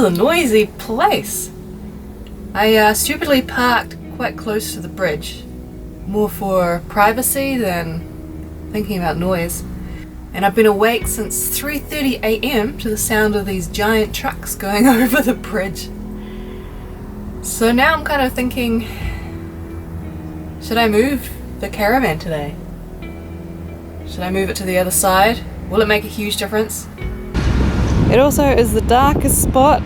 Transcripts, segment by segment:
is a noisy place. I stupidly parked quite close to the bridge, more for privacy than thinking about noise. And I've been awake since 3:30 a.m. to the sound of these giant trucks going over the bridge. So now I'm kind of thinking, should I move the caravan today? Should I move it to the other side? Will it make a huge difference? It also is the darkest spot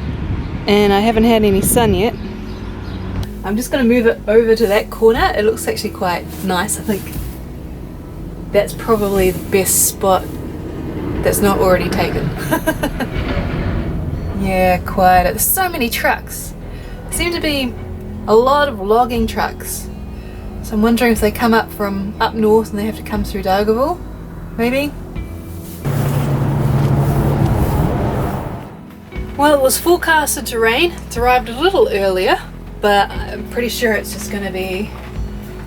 and I haven't had any sun yet. I'm just going to move it over to that corner. It looks actually quite nice. I think that's probably the best spot that's not already taken. Yeah, quiet. There's so many trucks. Seem to be a lot of logging trucks. So I'm wondering if they come up from up north and they have to come through Dargaville, maybe? Well, it was forecasted to rain. It's arrived a little earlier, but I'm pretty sure it's just going to be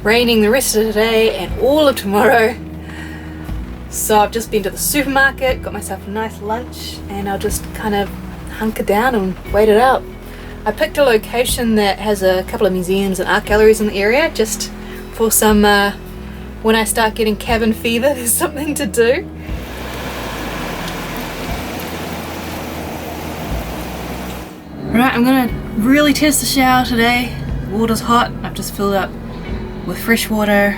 raining the rest of today and all of tomorrow. So I've just been to the supermarket, got myself a nice lunch, and I'll just kind of hunker down and wait it out. I picked a location that has a couple of museums and art galleries in the area, just for some, when I start getting cabin fever, there's something to do. Right, I'm gonna really test the shower today. The water's hot. I've just filled up with fresh water,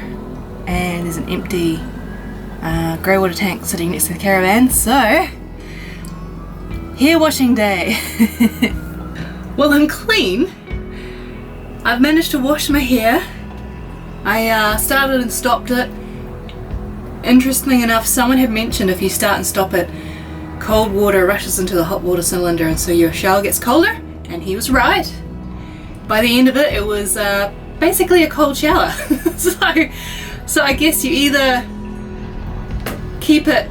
and there's an empty grey water tank sitting next to the caravan. So, hair washing day. Well, I'm clean. I've managed to wash my hair. I started and stopped it. Interestingly enough, someone had mentioned if you start and stop it, cold water rushes into the hot water cylinder and so your shower gets colder, and he was right. By the end of it, it was basically a cold shower. so I guess you either keep it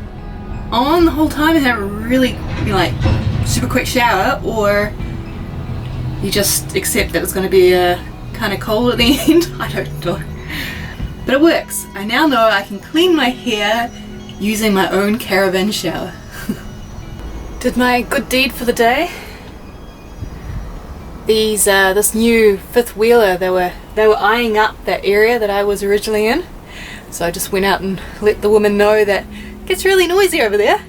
on the whole time and have a really super quick shower, or you just accept that it's going to be kind of cold at the end. I don't know. But it works. I now know I can clean my hair using my own caravan shower. Did my good deed for the day. This new fifth wheeler, they were eyeing up that area that I was originally in. So I just went out and let the woman know that it gets really noisy over there.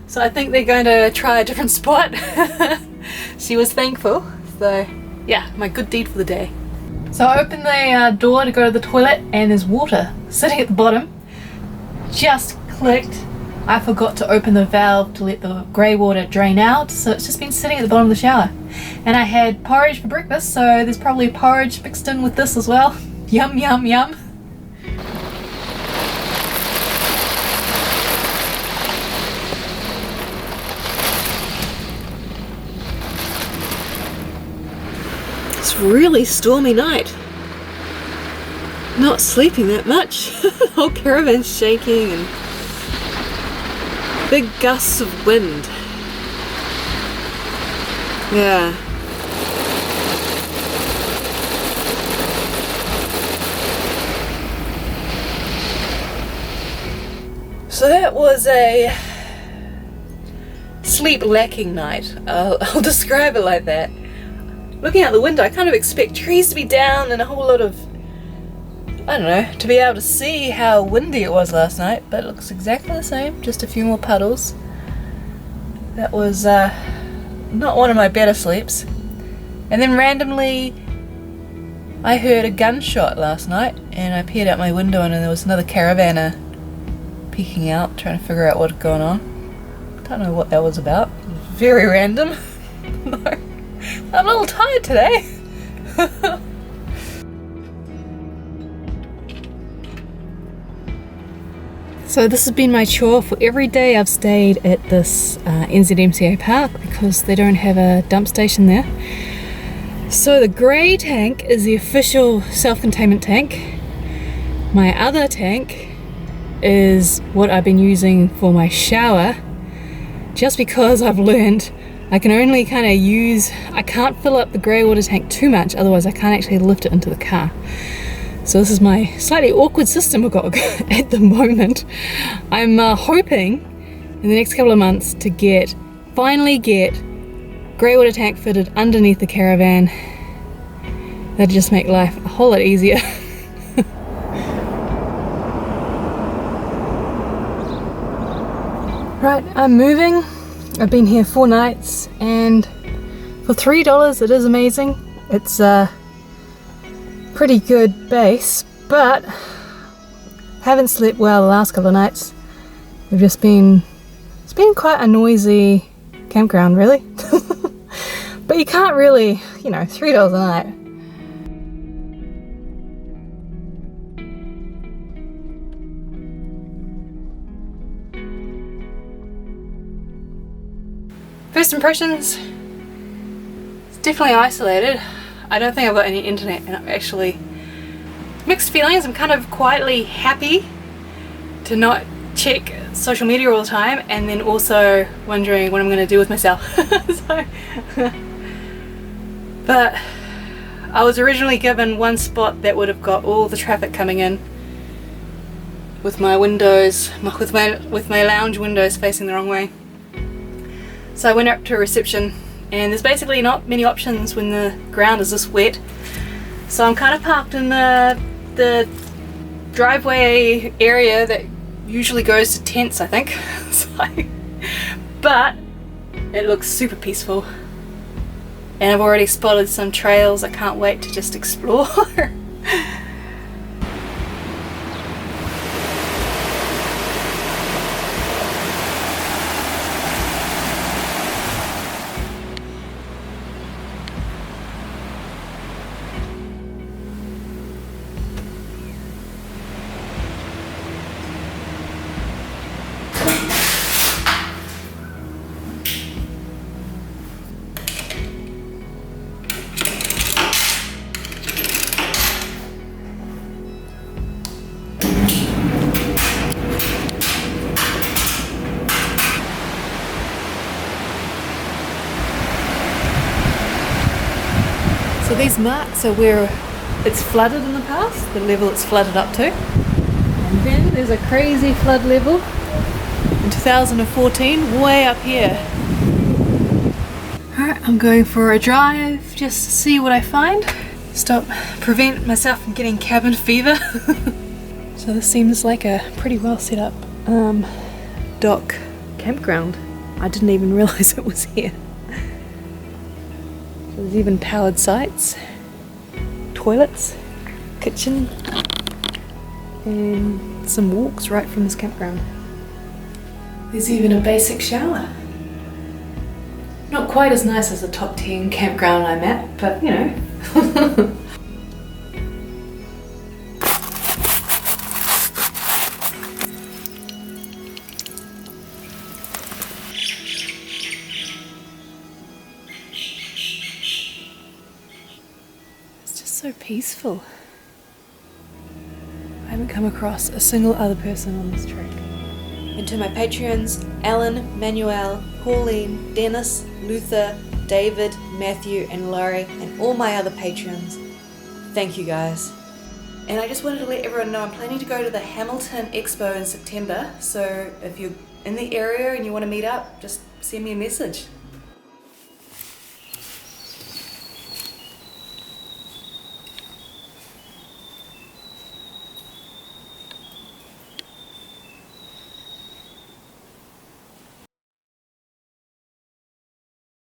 So I think they're going to try a different spot. She was thankful. So yeah, my good deed for the day. So I opened the door to go to the toilet and there's water sitting at the bottom. Just clicked. I forgot to open the valve to let the grey water drain out, so it's just been sitting at the bottom of the shower. And I had porridge for breakfast, so there's probably porridge mixed in with this as well. Yum, yum, yum. It's a really stormy night. Not sleeping that much. The whole caravan's shaking and big gusts of wind. Yeah. So that was a sleep lacking night. I'll describe it like that. Looking out the window, I kind of expect trees to be down and a whole lot of, I don't know, to be able to see how windy it was last night, but it looks exactly the same, just a few more puddles. That was not one of my better sleeps. And then randomly, I heard a gunshot last night, and I peered out my window and there was another caravaner peeking out, trying to figure out what's going on. Don't know what that was about. Very random. I'm a little tired today. So this has been my chore for every day I've stayed at this NZMCA Park, because they don't have a dump station there. So the grey tank is the official self-containment tank. My other tank is what I've been using for my shower, just because I've learned I can only kind of use, I can't fill up the grey water tank too much, otherwise I can't actually lift it into the car. So this is my slightly awkward system I've got at the moment. I'm hoping in the next couple of months to finally get grey water tank fitted underneath the caravan. That'd just make life a whole lot easier. Right, I'm moving. I've been here 4 nights and for $3 it is amazing. It's a pretty good base, but haven't slept well the last couple of nights. It's been quite a noisy campground, really. But you can't really, you know, $3 a night. First impressions, it's definitely isolated. I don't think I've got any internet, and I'm actually mixed feelings. I'm kind of quietly happy to not check social media all the time, and then also wondering what I'm going to do with myself. But I was originally given one spot that would have got all the traffic coming in, with my windows, with my lounge windows facing the wrong way. So I went up to a reception, and there's basically not many options when the ground is this wet. So I'm kind of parked in the driveway area that usually goes to tents, I think. But it looks super peaceful, and I've already spotted some trails I can't wait to just explore. So these marks are where it's flooded in the past, the level it's flooded up to. And then there's a crazy flood level in 2014, way up here. Alright, I'm going for a drive just to see what I find. Prevent myself from getting cabin fever. So this seems like a pretty well set up dock campground. I didn't even realise it was here. There's even powered sites, toilets, kitchen, and some walks right from this campground. There's even a basic shower. Not quite as nice as the top 10 campground I'm at, but you know. So peaceful. I haven't come across a single other person on this trek. And to my Patreons, Alan, Manuel, Pauline, Dennis, Luther, David, Matthew and Laurie, and all my other patrons, thank you guys. And I just wanted to let everyone know I'm planning to go to the Hamilton Expo in September, so if you're in the area and you want to meet up, just send me a message.